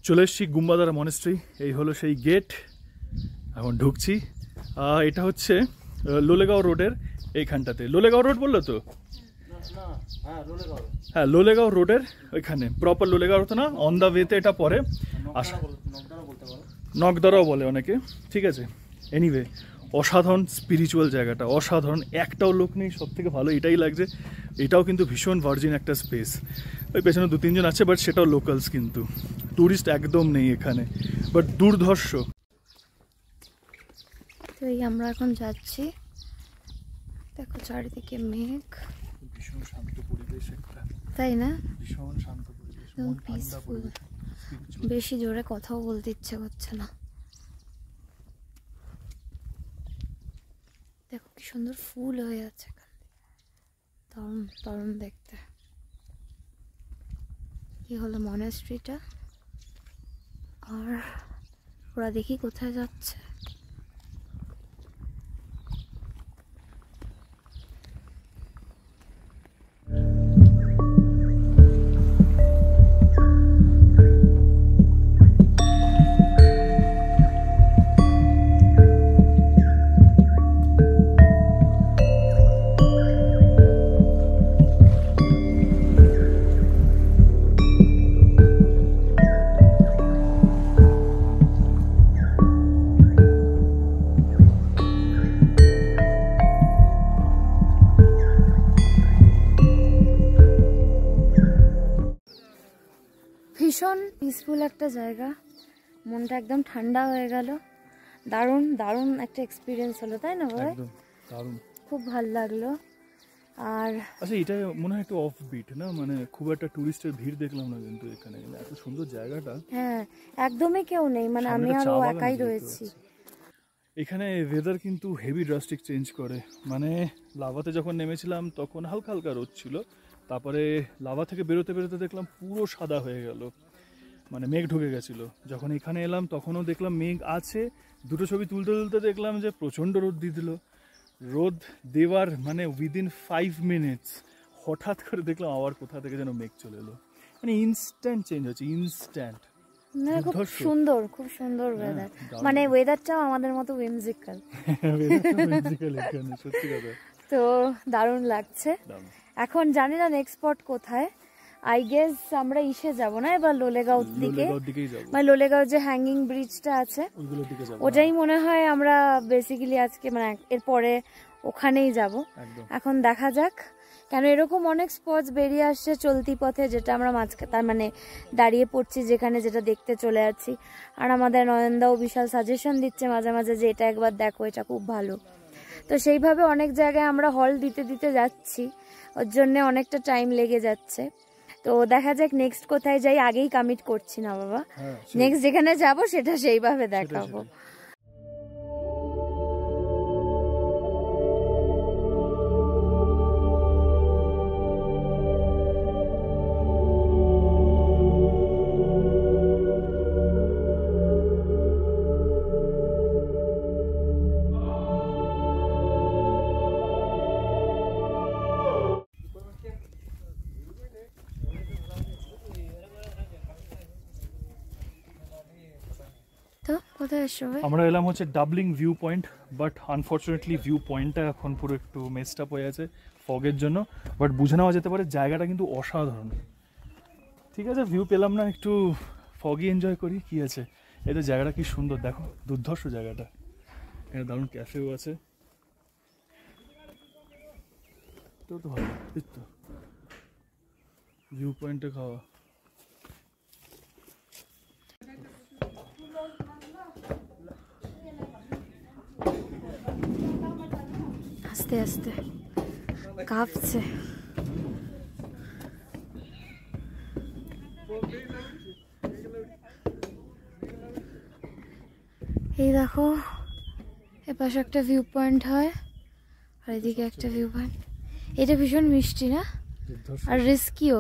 চলে এসেছি গুম্বাদারা মনেস্ট্রি। এই হলো সেই গেট, এখন ঢুকছি। এটা হচ্ছে লোলেগাঁও রোডের এইখানটাতে। লোলেগাঁও রোড বললো তো? হ্যাঁ, লোলেগাঁও রোডের ওইখানে, প্রপার লোলেগাঁও তো না, অন দ্য ওয়েতে এটা পরে আসা, নকদারাও বলে অনেকে, ঠিক আছে। এনিওয়ে, অসাধারণ স্পিরিচুয়াল জায়গাটা, অসাধারণ, একটাও লোক নেই, সব থেকে ভালো এটাই লাগছে। এটাও কিন্তু ভীষণ ভার্জিন একটা স্পেস। ওই পেছনে 2-3 জন আছে, বাট সেটাও লোকালস, কিন্তু ট্যুরিস্ট একদম নেই এখানে, বাট দুর্ধর্ষ। তো এই আমরা এখন যাচ্ছি, দেখো চারিদিকে মেঘ, ভীষণ শান্ত পরিবেশ একটা, তাই না? ভীষণ শান্ত পরিবেশ, পিসফুল। বেশি জোরে কথাও বলতে ইচ্ছে করছে না। দেখো কি সুন্দর ফুল হয়ে আছে, দারুণ দারুণ দেখতে। কি হলো মনেস্ট্রিটা, আর ওরা দেখি কোথায় যাচ্ছে। ভীষণ পিসফুল একটা জায়গা, মনটা একদম ঠান্ডা হয়ে গেল। দারুণ দারুণ একটা এক্সপিরিয়েন্স হলো, তাই না ভাই? একদম দারুণ, খুব ভালো লাগলো। আর আচ্ছা, এটা মনে হয় একটু অফ বিট না, মানে খুব একটা টুরিস্টের ভিড় দেখলাম না কিন্তু এখানে, এত সুন্দর জায়গাটা। হ্যাঁ, একদমই কেউ নেই, মানে আমি আর ও একাই রয়েছি। এখানে ওয়েদার কিন্তু হেভি ড্রাস্টিক চেঞ্জ করে, মানে লাভাতে যখন নেমেছিলাম তখন হালকা হালকা রোদ ছিল, তারপরে লাভা থেকে বেরোতে বেরোতে দেখলাম পুরো সাদা হয়ে গেল, মানে মেঘ ঢুকে গেছিলো। যখন এখানে এলাম তখনও দেখলাম মেঘ আছে, দুটো ছবি তুলতে তুলতে দেখলাম যে প্রচণ্ড রোদ দিয়ে দিল। রোদ দেওয়ার মানে উইদিন 5 মিনিটস হঠাৎ করে দেখলাম আবার কোথা থেকে যেন মেঘ চলে এলো, মানে ইনস্ট্যান্ট চেঞ্জ হচ্ছে, ইনস্ট্যান্ট। খুব সুন্দর, খুব সুন্দর ওয়েদার, মানে ওয়েদারটাও আমাদের মতো উইমজিক্যাল, সত্যি কথা। তো দারুণ লাগছে। এখন জানি না নেক্সট স্পট কোথায়, আই গেস আমরা ইসে যাব না এবার, লোলেগাঁও দিকে, মানে লোলেগাঁও যে হ্যাঙ্গিং ব্রিজটা আছে ওটাই মনে হয় আমরা বেসিক্যালি আজকে, মানে এরপরে ওখানেই যাব। এখন দেখা যাক, কেন এরকম অনেক স্পটস বেরিয়ে আসছে চলতি পথে, যেটা আমরা তার মানে দাঁড়িয়ে পড়ছি যেখানে, যেটা দেখতে চলে যাচ্ছি। আর আমাদের নয়নদাও বিশাল সাজেশন দিচ্ছে মাঝে মাঝে যে এটা একবার দেখো, এটা খুব ভালো। তো সেইভাবে অনেক জায়গায় আমরা হল দিতে দিতে যাচ্ছি, ওর জন্যে অনেকটা টাইম লেগে যাচ্ছে। তো দেখা যাক নেক্সট কোথায় যাই, আগেই কমিট করছি না বাবা, নেক্সট যেখানে যাব সেটা সেইভাবে দেখাবো। আমরা এলাম হচ্ছে doubling view point, but unfortunately view পয়েন্টটা এখন পুরো একটু মেসড আপ হয়ে আছে ফগের জন্য, বাট বুঝে নেওয়া যেতে পারে জায়গাটা কিন্তু অসাধারণ। ঠিক আছে, ভিউ পেলাম না, একটু ফগি এনজয় করি, কি আছে। এই তো জায়গাটা কি সুন্দর, দেখো দুর্ধর্ষ জায়গাটা, এখানে দারুণ ক্যাফেও আছে, তো ভালো। এই তো ভিউ পয়েন্টে খাওয়া, আস্তে আস্তে কাঁপছে। এই দেখো, এপাশে একটা ভিউ পয়েন্ট হয় আর এদিকে একটা ভিউ পয়েন্ট। এটা ভীষণ মিষ্টি না, আর রিস্কিও,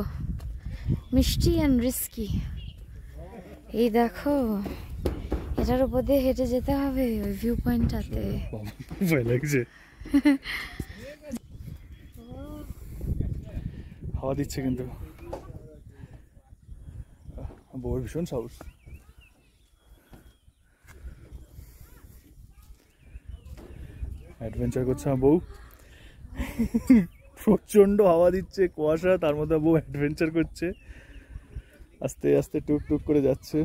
মিষ্টি অ্যান্ড রিস্কি। এই দেখো, এটার উপর দিয়ে হেঁটে যেতে হবে ওই ভিউ পয়েন্টটাতে। ভয় লাগছে। হাওয়া দিচ্ছে কিন্তু, বউয়ের ভীষণ সাহস। অ্যাডভেঞ্চার করছে আমার বউ। প্রচন্ড হাওয়া দিচ্ছে, কুয়াশা, তার মধ্যে বউ অ্যাডভেঞ্চার করছে, আস্তে আস্তে টুক টুক করে যাচ্ছে।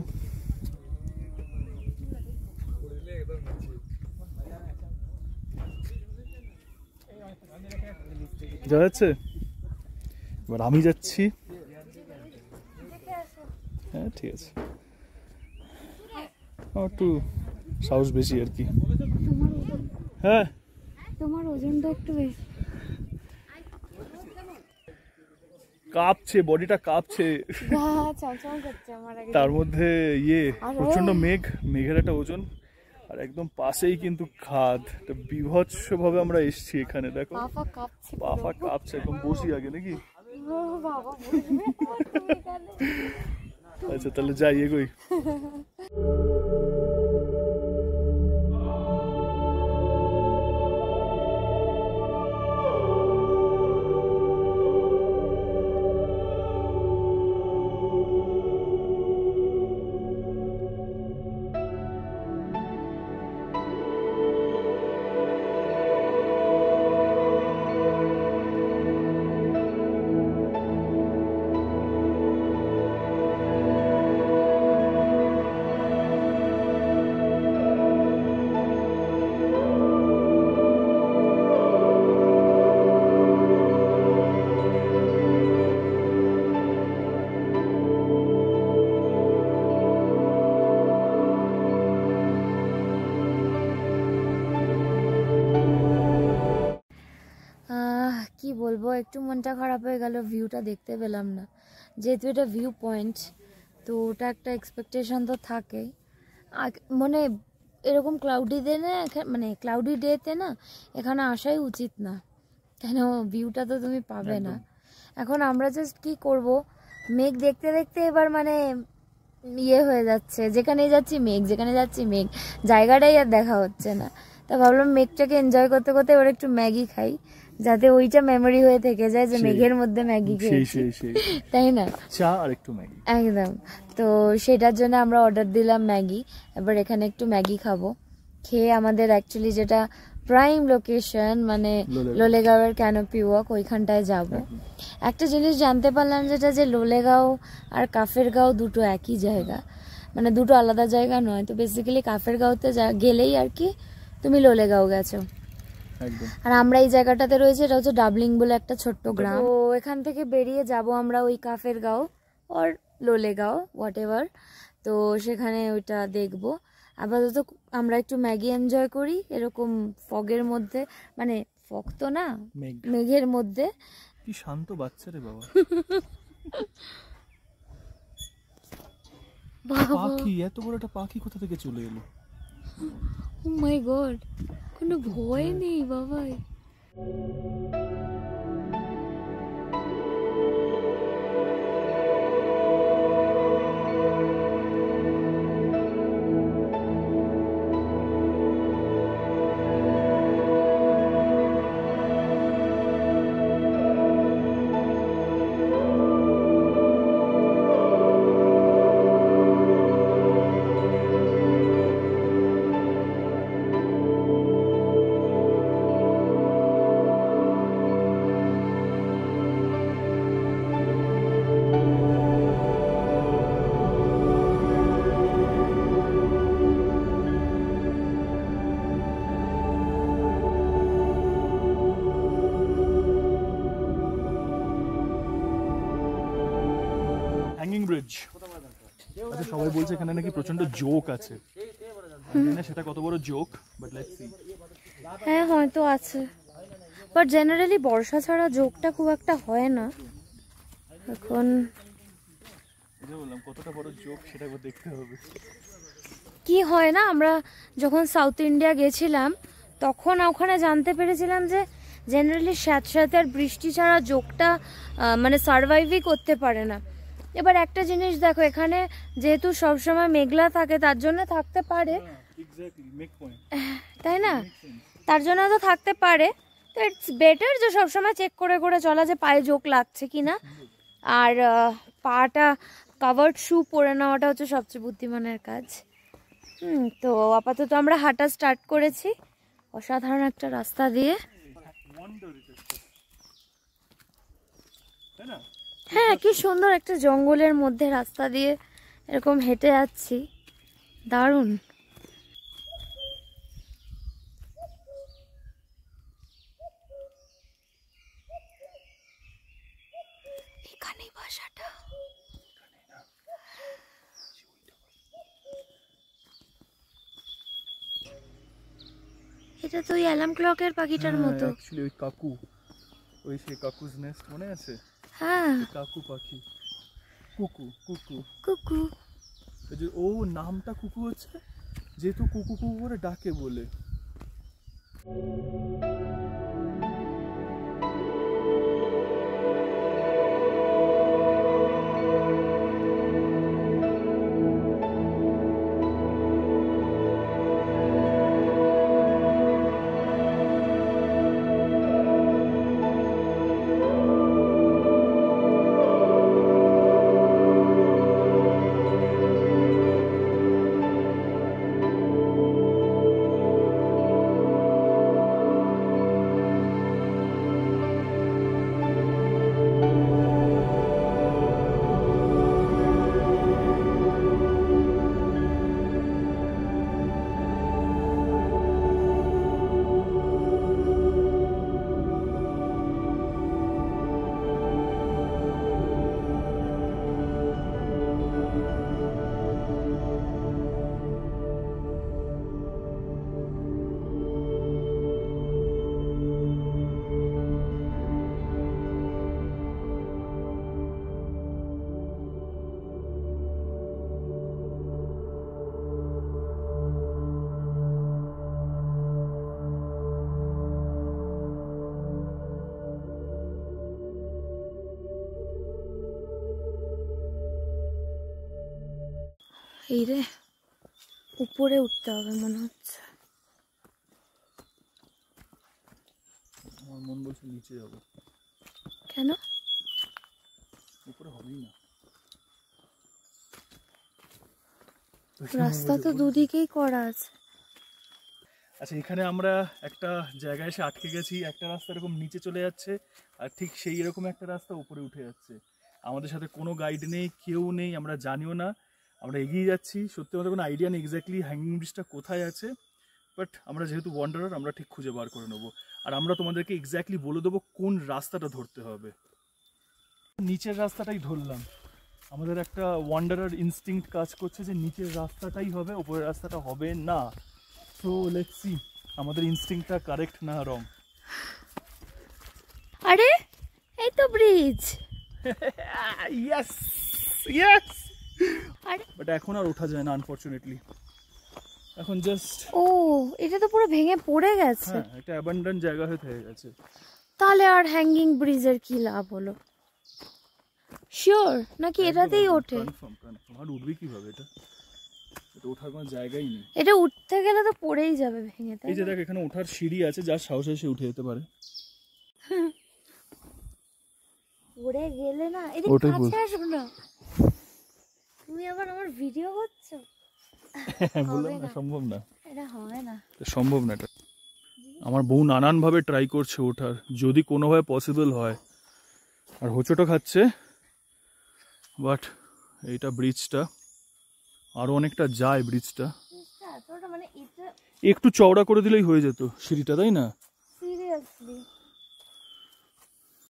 যাচ্ছে, এবার আমি যাচ্ছি। হ্যাঁ ঠিক আছে, একটু সাহস বেশি আর কি। হ্যাঁ তোমার ওজনটা একটু বেশি, কাঁপছে, বডিটা কাঁপছে, তার মধ্যে প্রচন্ড মেঘের একটা ওজন, আর একদম পাশেই কিন্তু খাদ। বিভৎস ভাবে আমরা এসছি এখানে, দেখো পা ফা কাঁপছে, একদম বসি আগে নাকি। আচ্ছা তাহলে যাই, এগোই। কি বলবো, একটু মনটা খারাপ হয়ে গেল, ভিউটা দেখতে পেলাম না। যেহেতু এটা ভিউ পয়েন্ট, তো ওটা একটা এক্সপেকটেশন তো থাকে। মানে এরকম ক্লাউডি ডে না, মানে ক্লাউডি ডেতে না এখানে আসাই উচিত না, কেন ভিউটা তো তুমি পাবে না। এখন আমরা জাস্ট কি করব, মেঘ দেখতে দেখতে এবার মানে হয়ে যাচ্ছে, যেখানেই যাচ্ছি মেঘ, যেখানে যাচ্ছি মেঘ, জায়গাটাই আর দেখা হচ্ছে না। তা ভাবলাম মেঘটাকে এনজয় করতে করতে এবার একটু ম্যাগি খাই, যাতে ওইটা মেমোরি হয়ে থেকে যায় যে মেঘের মধ্যে ম্যাগি খেয়েছি, তাই না, চা আর একটু ম্যাগি, একদম। তো সেটার জন্য আমরা অর্ডার দিলাম ম্যাগি। এবার এখানে একটু ম্যাগি খাবো, খেয়ে আমাদের অ্যাকচুয়ালি যেটা প্রাইম লোকেশন মানে লোলেগাঁওয়ের ক্যানোপি ওয়াক, ওইখানটায় যাব। একটা জিনিস জানতে পারলাম যেটা, যে লোলেগাঁও আর কাফেরগাঁও দুটো একই জায়গা, মানে দুটো আলাদা জায়গা নয়। তো বেসিক্যালি কাফেরগাঁওতে গেলেই আর কি তুমি লোলেগাঁও গেছো। আর আমরা এই জায়গাটাতে রয়েছে, এটা হচ্ছে ডাবলিং বলে একটা ছোট্ট গ্রাম। তো এখান থেকে বেরিয়ে যাব আমরা ওই কাফেরগাঁও আর লোলেগাঁও হোয়াট এভার, তো সেখানে ওইটা দেখবো। আপাতত আমরা একটু ম্যাগি এনজয় করি এরকম ফগের মধ্যে, মানে ফগ তো না, মেঘের মধ্যে। কি শান্ত বাচ্চা রে বাবা। পাখি, এত বড় একটা পাখি কোথা থেকে চলে এলো? ও মাই গড, কোনো ভয় নেই বাবাই। হ্যাঙ্গিং ব্রিজ, আচ্ছা সবাই বলছে এখানে নাকি প্রচন্ড জোক আছে, সেটা কত বড় জোক, বাট লেটস সি। হ্যাঁ হয়তো আছে, বাট জেনারেলি বর্ষা ছাড়া জোকটা খুব একটা হয় না। এখন বললাম কতটা বড় জোক সেটা দেখতে হবে। কি হয় না, আমরা যখন সাউথ ইন্ডিয়া গেছিলাম তখন ওখানে জানতে পেরেছিলাম যে জেনারেলি স্যাঁতস্যাঁতে আর বৃষ্টি ছাড়া জোকটা মানে সার্ভাইভই করতে পারে না। এবার একটা জিনিস দেখো, এখানে যেহেতু সবসময় মেঘলা থাকে তার জন্য থাকতে পারে, তাই না, তার জন্য তো থাকতে পারে, তো ইটস বেটার যে সবসময় চেক করে করে চলা, যে পায়ে জোক লাগছে কিনা। আর পাটা কাভার্ড শু পরে নেওয়াটা হচ্ছে সবচেয়ে বুদ্ধিমানের কাজ। তো আপাতত আমরা হাঁটা স্টার্ট করেছি অসাধারণ একটা রাস্তা দিয়ে। হ্যাঁ, কি সুন্দর একটা জঙ্গলের মধ্যে রাস্তা দিয়ে এরকম হেঁটে যাচ্ছি, দারুণ। এখানেই বাসাটা। এটা তো ওই অ্যালার্ম ক্লকের পাখিটার মতো। অ্যাকচুয়ালি ওই কাকু, ওই সেই কাকুজ নেস্ট মনে আছে? হ্যাঁ, কাকু পাখি, কুকু কুকু কুকু। ও নামটা কুকু হচ্ছে যেহেতু কুকু কুকু করে ডাকে বলে। এই রে, উপরে উঠতে হবে মনে হচ্ছে। আমার মন বলছে নিচে যাবো। কেন? উপরে হবেই না, রাস্তা তো দুদিকেই করা আছে। আচ্ছা, এখানে আমরা একটা জায়গায় এসে আটকে গেছি। একটা রাস্তা এরকম নিচে চলে যাচ্ছে আর ঠিক সেই এরকম একটা রাস্তা উপরে উঠে যাচ্ছে। আমাদের সাথে কোনো গাইড নেই, কেউ নেই, আমরা জানিও না। আমরা এগিয়ে যাচ্ছি, সত্যি আমাদের কোনো আইডিয়া নেই এক্স্যাক্টলি হ্যাঙ্গিং ব্রিজটা কোথায় আছে, বাট আমরা যেহেতু ওয়ান্ডারার আমরা ঠিক খুঁজে বার করে নেবো। আর আমরা তোমাদেরকে এক্স্যাক্টলি বলে দেবো কোন রাস্তাটা ধরতে হবে। নিচের রাস্তাটাই ধরলাম। আমাদের একটা ওয়ান্ডারার ইনস্টিংক্ট কাজ করছে যে নিচের রাস্তাটাই হবে, উপরের রাস্তাটা হবে না। সো লেটস সি আমাদের ইনস্টিংক্টটা কারেক্ট না রং। আরে এই তো ব্রিজ। Yes yes. আরে বাট এখন আর ওঠা যায় না আনফরচুনেটলি। এখন জাস্ট এটা তো পুরো ভেঙে পড়ে গেছে। হ্যাঁ, একটা অ্যাবান্ডন জায়গা হয়ে থেকে গেছে। তাহলে আর হ্যাঙ্গিং ব্রিজের কি লাভ হলো? শিওর নাকি এটাতেই ওঠে? Confirm confirm. আর উঠবে কিভাবে এটা? এটা ওঠার কোনো জায়গাই নেই। এটা উঠতে গেলে তো পড়েই যাবে ভেঙে। এই যে দেখ, এখানে ওঠার সিঁড়ি আছে, যার সাহস এসে উঠে যেতে পারে। পড়ে গেলে না, এদিকে কাছে আসো না। তুমি আবার আমার ভিডিও করছো? বললাম না সম্ভব না, এটা হবে না, সম্ভব না। এটা আমার বউ নানানভাবে ট্রাই করছে ওঠার, যদি কোনোভাবে পসিবল হয়, আর হোঁচটও খাচ্ছে। বাট এইটা ব্রিজটা আরও অনেকটা যায়, ব্রিজটা মানে এটা একটু চওড়া করে দিলেই হয়ে যেত সিঁড়িটা, তাই না? সিরিয়াসলি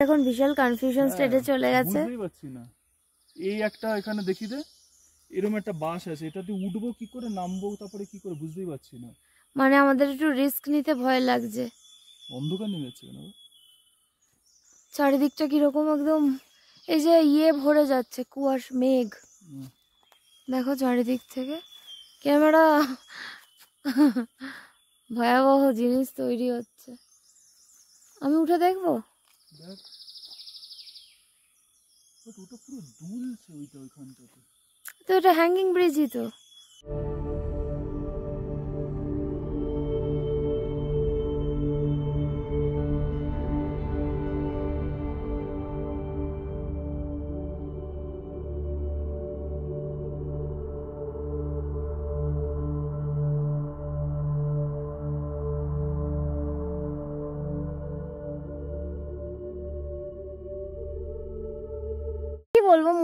এখন বিশাল কনফিউশন স্টেজে চলে গেছে। বুঝতেই পারছি না। এই একটা এখানে দেখি দে, এরকম একটা বাস আছে, এটাতে উঠবো কি করে, নামবো তারপরে কি করে, বুঝতেই পারছি না। মানে আমাদের একটু রিস্ক নিতে ভয় লাগছে। অন্ধকার নেমে যাচ্ছে কেন? চারিদিকটা কিরকম একদম, এই যে ভরে যাচ্ছে কুয়াশ মেঘ। দেখো চারিদিক থেকে ক্যামেরা ভয়াবহ জিনিস তৈরি হচ্ছে। আমি উঠে দেখবো? ওটা পুরো দুলছে ওইখানটাতে। তো এটা হ্যাঙ্গিং ব্রিজই তো।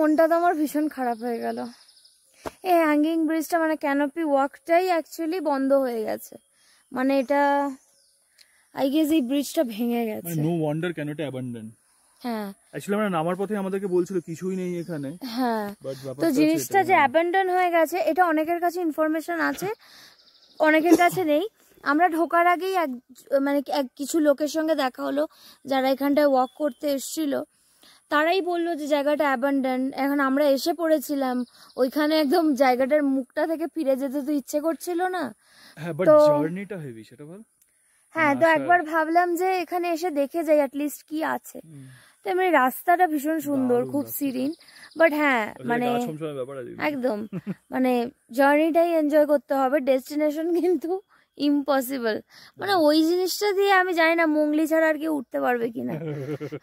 মনটা তো আমার ভীষণ খারাপ হয়ে গেল। এই হ্যাঙ্গিং ব্রিজটা মানে ক্যানোপি ওয়াকটাই অ্যাকচুয়ালি বন্ধ হয়ে গেছে, মানে এটা আই গেস এই ব্রিজটা ভেঙে গেছে। নো ওয়ান্ডার ক্যানোটা অ্যাবান্ডন। হ্যাঁ অ্যাকচুয়ালি আমরা নামার পথে আমাদেরকে বলছিল কিছুই নেই এখানে। হ্যাঁ, তো জিনিসটা যে অ্যাবান্ডন হয়ে গেছে এটা অনেকের কাছে ইনফরমেশন আছে, অনেকের কাছে নেই। আমরা ঢোকার আগেই কিছু লোকের সঙ্গে দেখা হলো যারা এখানটায় ওয়াক করতে এসেছিল, তারাই বললো যে জায়গাটা অ্যাবান্ডন। এখন আমরা এসে পড়েছিলাম ওইখানে, একদম জায়গাটার মুখটা থেকে ফিরে যেতে তো ইচ্ছে করছিল না। হ্যাঁ, বাট জার্নিটা হেভি, সেটা বল। হ্যাঁ, তো একবার ভাবলাম যে এখানে এসে দেখে যাই অ্যাটলিস্ট কি আছে। তো এমনি রাস্তাটা ভীষণ সুন্দর, খুব সিরিন, বাট হ্যাঁ মানে একদম মানে জার্নিটাই এনজয় করতে হবে, ডেস্টিনেশন কিন্তু ইম্পসিবল। মানে ওই জিনিসটা দিয়ে আমি জানি না মোংলি ছাড়া আর কেউ উঠতে পারবে কিনা,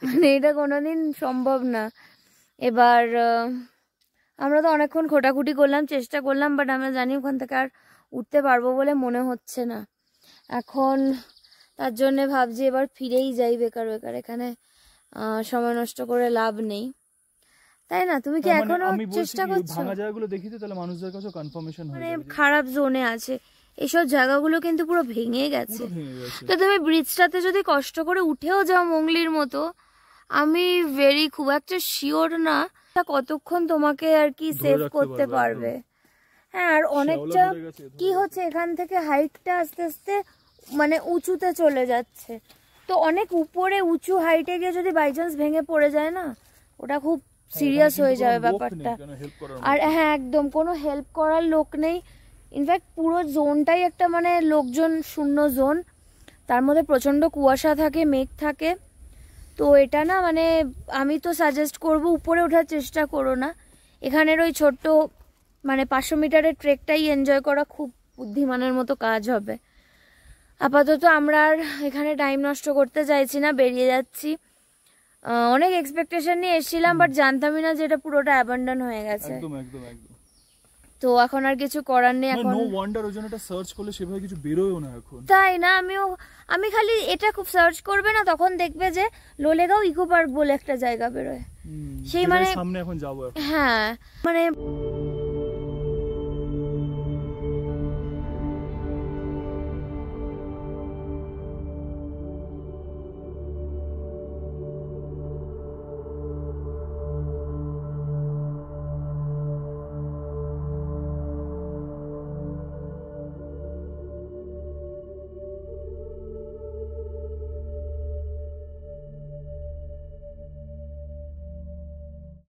মানে এটা কোনোদিন সম্ভব না। এবার আমরা তো অনেকক্ষণ খোটাখুটি করলাম, চেষ্টা করলাম, বাট আমরা জানি ওখান থেকে আর উঠতে পারবো বলে মনে হচ্ছে না এখন। তার জন্য ভাবছি এবার ফিরেই যাই, বেকার বেকার এখানে সময় নষ্ট করে লাভ নেই, তাই না? তুমি কি এখনো চেষ্টা করছো? ভাঙা জায়গাগুলো দেখিতে, তাহলে মানুষদের কাছে কনফার্মেশন হয়ে যাবে খারাপ জোনে আছে এইসব জায়গাগুলো, কিন্তু পুরো ভেঙে গেছে। তো তুমি ব্রিজটাতে যদি কষ্ট করে উঠেও যাও মোংলির মতো, আমি খুব একটা শিওর না কতক্ষণ তোমাকে আর কি সেভ করতে পারবে। হ্যাঁ, আর অনেকটা কি হচ্ছে এখান থেকে হাইটটা আস্তে আস্তে মানে উঁচুতে চলে যাচ্ছে, তো অনেক উপরে উঁচু হাইটে গিয়ে যদি বাই চান্স ভেঙে পড়ে যায় না, ওটা খুব সিরিয়াস হয়ে যাবে ব্যাপারটা। আর হ্যাঁ, একদম কোনো হেল্প করার লোক নেই। ইনফ্যাক্ট পুরো জোনটাই একটা মানে লোকজন শূন্য জোন, তার মধ্যে প্রচণ্ড কুয়াশা থাকে, মেঘ থাকে। তো এটা না মানে আমি তো সাজেস্ট করব উপরে ওঠার চেষ্টা করো না, এখানের ওই ছোট্ট মানে 500 মিটারের ট্রেকটাই এনজয় করা খুব বুদ্ধিমানের মতো কাজ হবে। আপাতত আমরা আর এখানে টাইম নষ্ট করতে চাইছি না, বেরিয়ে যাচ্ছি। অনেক এক্সপেকটেশন নিয়ে এসেছিলাম, বাট জানতামই না যে এটা পুরোটা অ্যাবান্ডন হয়ে গেছে। একদম একদম একদম। তো এখন আর কিছু করার নেই। এখন নো ওয়ান্ডার ওই জন্যটা সার্চ করলে সেভাবে কিছু বেরোয়ও না এখন, তাই না? আমি খালি এটা খুব সার্চ করবে না, তখন দেখবে যে লোলেগাঁও ইকো পার্ক বলে একটা জায়গা বেরোয়, সেই মানে সামনে এখন যাবো। হ্যাঁ মানে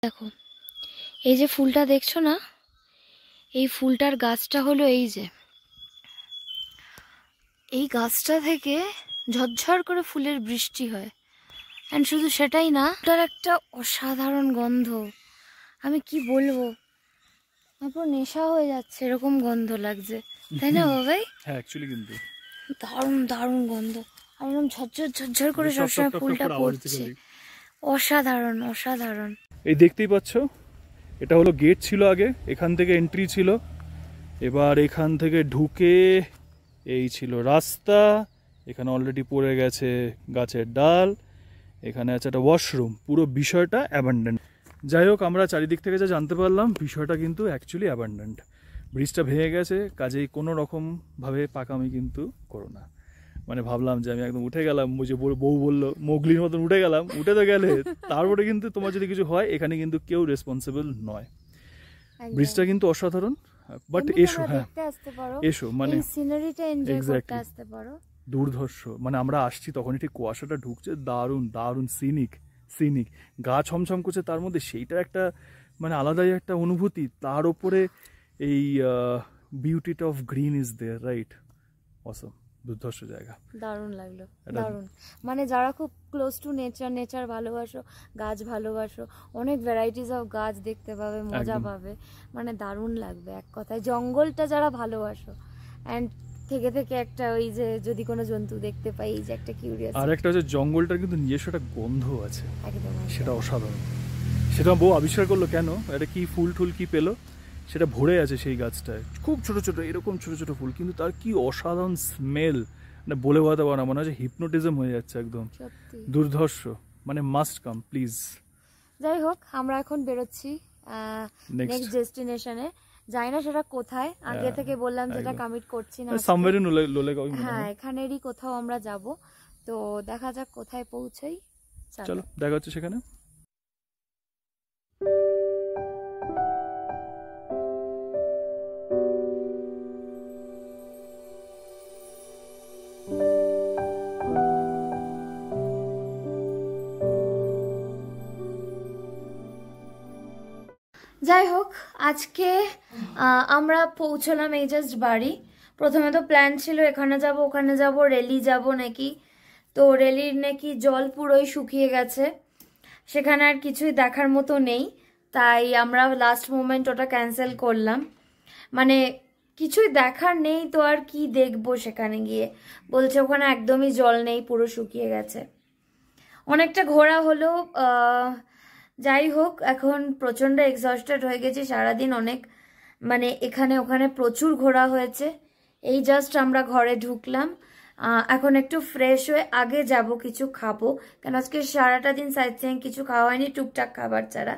দেখো এই যে ফুলটা দেখছো না, এই ফুলটার গাছটা হলো এই গাছটা থেকে ঝরঝর করে ফুলের বৃষ্টি হয়। অ্যান্ড শুধু সেটাই না, ওটার একটা অসাধারণ গন্ধ, আমি কি বলবো, তারপর নেশা হয়ে যাচ্ছে এরকম গন্ধ লাগছে, তাই না বাবাই? হ্যাঁ অ্যাকচুয়ালি কিন্তু দারুণ দারুণ গন্ধ, আর এরকম ঝরঝর ঝরঝর করে সবসময় ফুলটা পড়ছে, অসাধারণ অসাধারণ। এই দেখতেই পাচ্ছ, এটা হলো গেট ছিল আগে, এখান থেকে এন্ট্রি ছিল, এবার এখান থেকে ঢুকে এই ছিল রাস্তা, এখানে অলরেডি পড়ে গেছে গাছের ডাল, এখানে আছে একটা ওয়াশরুম, পুরো বিষয়টা অ্যাবান্ডেন্ট। যাই হোক, আমরা চারিদিক থেকে যা জানতে পারলাম বিষয়টা কিন্তু অ্যাকচুয়ালি অ্যাবান্ডেন্ট। ব্রিজটা ভেঙে গেছে, কাজেই কোনো রকমভাবে পাকামি কিন্তু করো না। মানে ভাবলাম যে আমি একদম উঠে গেলাম, যে বউ বললো মোগলির মতন উঠে গেলাম, উঠে তো গেলে তারপরে কিন্তু তোমার যদি কিছু হয় এখানে কিন্তু কেউ রেসপন্সিবল নয়। ব্রিজটা কিন্তু অসাধারণ, বাট এসো, হ্যাঁ এসো, মানে দুর্ধর্ষ। মানে আমরা আসছি তখন ঠিক কুয়াশাটা ঢুকছে, দারুণ দারুণ সিনিক গা ছমছম করছে, তার মধ্যে সেইটা একটা মানে আলাদাই একটা অনুভূতি। তার উপরে এই বিউটিটা of green is there, right? Awesome, দুর্ধর্ষ জায়গা, দারুণ লাগলো, দারুণ। মানে যারা খুব ক্লোজ টু নেচার ভালোবাসো, গাছ ভালোবাসো, অনেক ভ্যারাইটিস অফ গাছ দেখতে পাবে, মজা পাবে, মানে দারুণ লাগবে। এক কথায় জঙ্গলটা যারা ভালোবাসো, অ্যান্ড থেকে থেকে একটা ওই যে যদি কোনো জন্তু দেখতে পাই, এই যে একটা কিউরিয়াসিটি। আর একটা হচ্ছে জঙ্গলটার কিন্তু নিজস্ব একটা গন্ধ আছে, একদম সেটা অসাধারণ। সেটা বউ আবিষ্কার করলো কেন, এটা কি ফুল টুল কি পেলো, সেটা ভরে আছে সেই গাছটায়, খুব ছোট ছোট এরকম ছোট ছোট ফুল, কিন্তু তার কি অসাধারণ স্মেল, মানে বলে বোঝাতে পারো না, মনে হচ্ছে হিপনোটিজম হয়ে যাচ্ছে একদম, দুর্ধর্ষ। মানে মাস্ট কাম প্লিজ। যাই হোক, আমরা এখন বেরোচ্ছি, নেক্সট ডেস্টিনেশনে। জানি না সেটা কোথায়, আগে থেকে বললাম যেটা কমিট করছি না। Somewhere in Lolegaon. হ্যাঁ, এখানেরই কোথাও আমরা যাব, তো দেখা যাক কোথায় পৌঁছাই। চলো দেখা হচ্ছে সেখানে। যাই হোক, আজকে আমরা পৌঁছলাম এই জাস্ট বাড়ি। প্রথমে তো প্ল্যান ছিল এখানে যাব ওখানে যাব, রেলি যাব নাকি, তো রেলির নাকি জল পুরোই শুকিয়ে গেছে, সেখানে আর কিছুই দেখার মতো নেই, তাই আমরা লাস্ট মোমেন্ট ওটা ক্যান্সেল করলাম। মানে কিছুই দেখার নেই তো আর কি দেখবো সেখানে গিয়ে, বলছে ওখানে একদমই জল নেই, পুরো শুকিয়ে গেছে। অনেকটা ঘোরা হলো, যাই হোক এখন প্রচণ্ড এক্সস্টেড হয়ে গেছি, সারাদিন অনেক মানে এখানে ওখানে প্রচুর ঘোরা হয়েছে। এই জাস্ট আমরা ঘরে ঢুকলাম, এখন একটু ফ্রেশ হয়ে আগে যাব কিছু খাবো, কেন আজকে সারাটা দিন সাইট সিইং কিছু খাওয়া হয়নি টুকটাক খাবার ছাড়া।